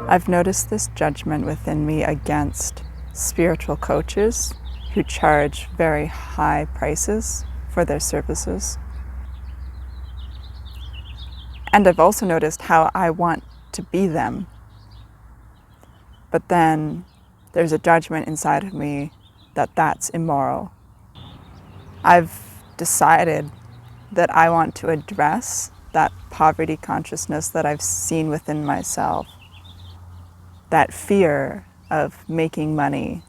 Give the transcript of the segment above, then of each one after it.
I've noticed this judgment within me against spiritual coaches who charge very high prices for their services. And I've also noticed how I want to be them. But then there's a judgment inside of me that that's immoral. I've decided that I want to address that poverty consciousness that I've seen within myself, that fear of making money,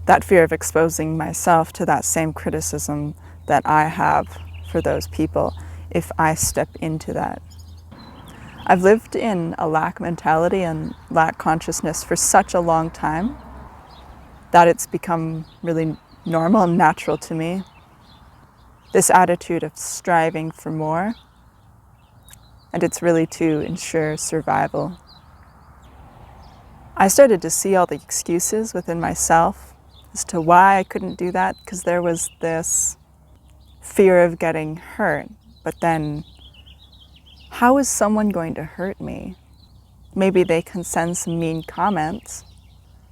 that fear of exposing myself to that same criticism that I have for those people if I step into that. I've lived in a lack mentality and lack consciousness for such a long time that it's become really normal and natural to me. This attitude of striving for more, and it's really to ensure survival. I started to see all the excuses within myself as to why I couldn't do that, because there was this fear of getting hurt. But then, how is someone going to hurt me? Maybe they can send some mean comments,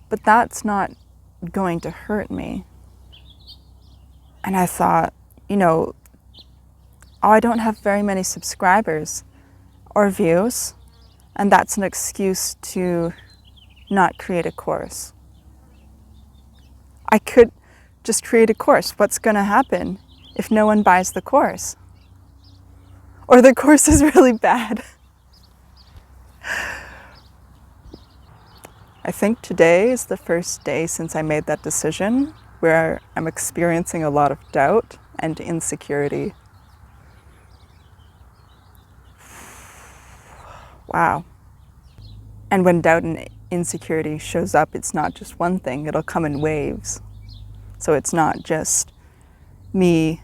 but that's not going to hurt me. And I thought, I don't have very many subscribers or views, and that's an excuse to not create a course. I could just create a course. What's going to happen if no one buys the course? Or the course is really bad. I think today is the first day since I made that decision where I'm experiencing a lot of doubt and insecurity. Wow. And when doubt and insecurity shows up, it's not just one thing, it'll come in waves. So it's not just me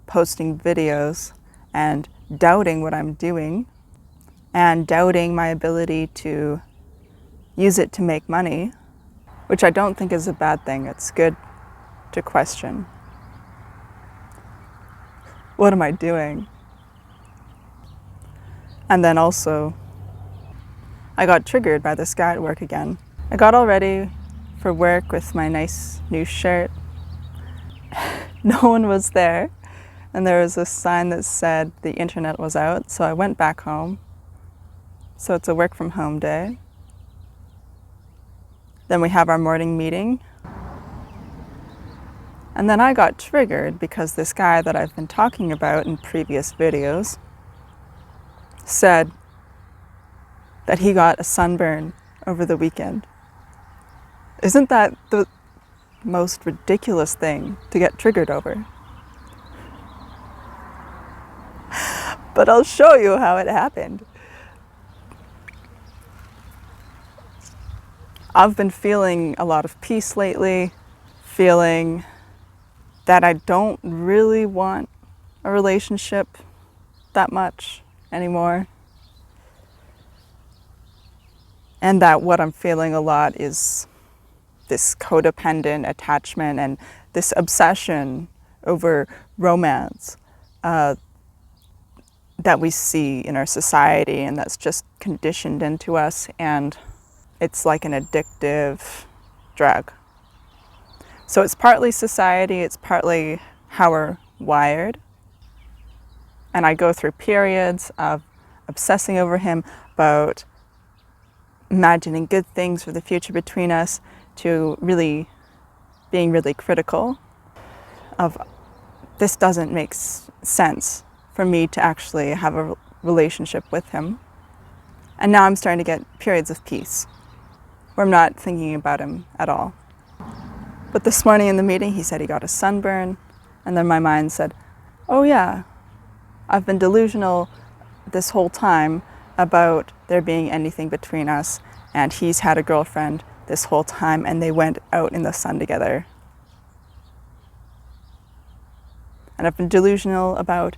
posting videos and doubting what I'm doing and doubting my ability to use it to make money, which I don't think is a bad thing. It's good to question. What am I doing? And then also, I got triggered by this guy at work again. I got all ready for work with my nice new shirt. No one was there, and there was a sign that said the internet was out, so I went back home. So it's a work from home day. Then we have our morning meeting. And then I got triggered because this guy that I've been talking about in previous videos said that he got a sunburn over the weekend. Isn't that the most ridiculous thing to get triggered over? But I'll show you how it happened. I've been feeling a lot of peace lately, feeling that I don't really want a relationship that much anymore. And that what I'm feeling a lot is this codependent attachment and this obsession over romance that we see in our society, and that's just conditioned into us, and it's like an addictive drug. So it's partly society, it's partly how we're wired. And I go through periods of obsessing over him, about imagining good things for the future between us, to really being really critical of this doesn't make sense for me to actually have a relationship with him. And now I'm starting to get periods of peace where I'm not thinking about him at all. But this morning in the meeting, he said he got a sunburn, and then my mind said, oh yeah, I've been delusional this whole time about there being anything between us, and he's had a girlfriend this whole time, and they went out in the sun together. And I've been delusional about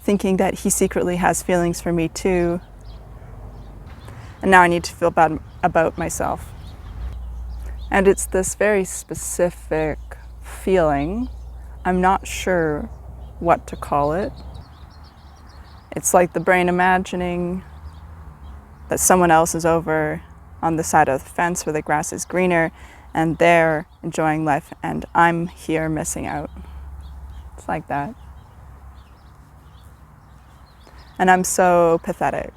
thinking that he secretly has feelings for me too, and now I need to feel bad about myself. And it's this very specific feeling. I'm not sure what to call it. It's like the brain imagining that someone else is over on the side of the fence where the grass is greener and they're enjoying life and I'm here missing out. It's like that. And I'm so pathetic.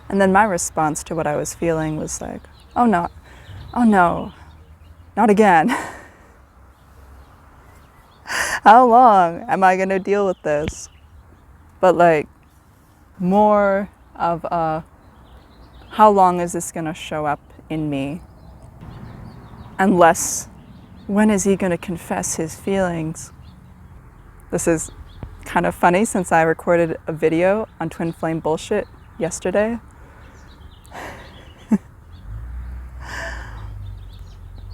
And then my response to what I was feeling was like, oh no, not again. How long am I gonna deal with this? But like more of a, how long is this gonna show up in me? And less, when is he gonna confess his feelings? This is kind of funny since I recorded a video on twin flame bullshit yesterday.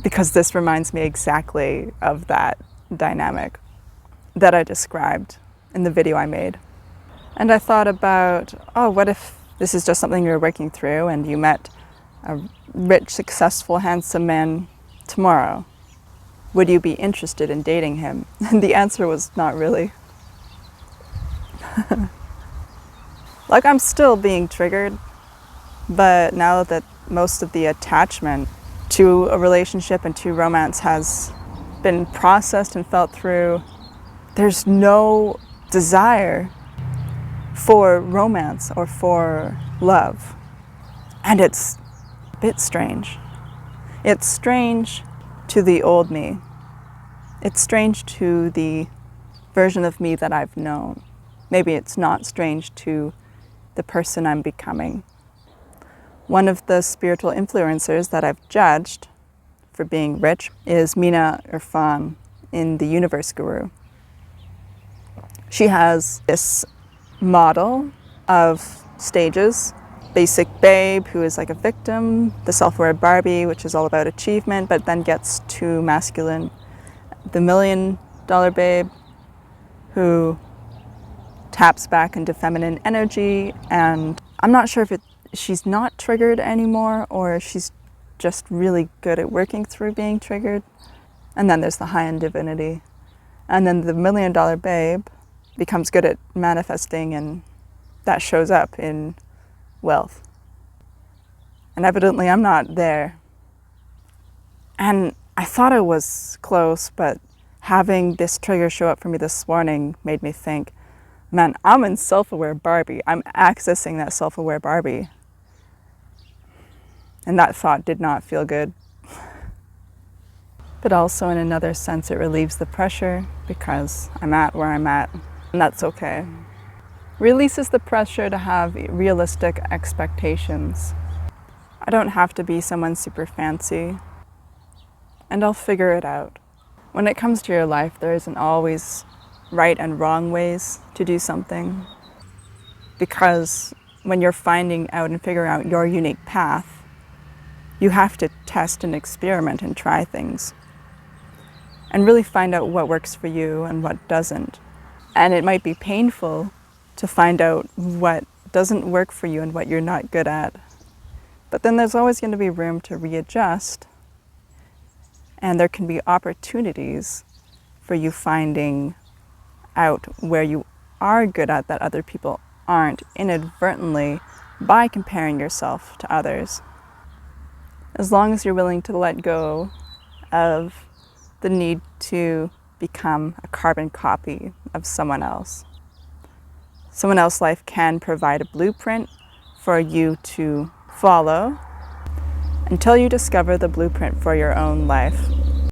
Because this reminds me exactly of that dynamic that I described in the video I made. And I thought about, oh, what if this is just something you're working through and you met a rich, successful, handsome man tomorrow? Would you be interested in dating him? And the answer was not really. Like, I'm still being triggered, but now that most of the attachment to a relationship and to romance has been processed and felt through, there's no desire for romance or for love. And it's a bit strange. It's strange to the old me. It's strange to the version of me that I've known. Maybe it's not strange to the person I'm becoming. One of the spiritual influencers that I've judged for being rich is Mina Irfan in The Universe Guru. She has this model of stages: basic babe, who is like a victim; the self-aware Barbie, which is all about achievement but then gets too masculine; the $1 million babe, who taps back into feminine energy, and I'm not sure if she's not triggered anymore or she's just really good at working through being triggered. And then there's the high-end divinity. And then the $1 million babe becomes good at manifesting, and that shows up in wealth. And evidently I'm not there. And I thought I was close, but having this trigger show up for me this morning made me think, man, I'm in self-aware Barbie. I'm accessing that self-aware Barbie. And that thought did not feel good. But also in another sense, it relieves the pressure because I'm at where I'm at, and that's okay. Releases the pressure to have realistic expectations. I don't have to be someone super fancy, and I'll figure it out. When it comes to your life, there isn't always right and wrong ways to do something, because when you're finding out and figuring out your unique path, you have to test and experiment and try things and really find out what works for you and what doesn't. And it might be painful to find out what doesn't work for you and what you're not good at. But then there's always going to be room to readjust, and there can be opportunities for you finding out where you are good at that other people aren't, inadvertently, by comparing yourself to others. As long as you're willing to let go of the need to become a carbon copy of someone else. Someone else's life can provide a blueprint for you to follow until you discover the blueprint for your own life.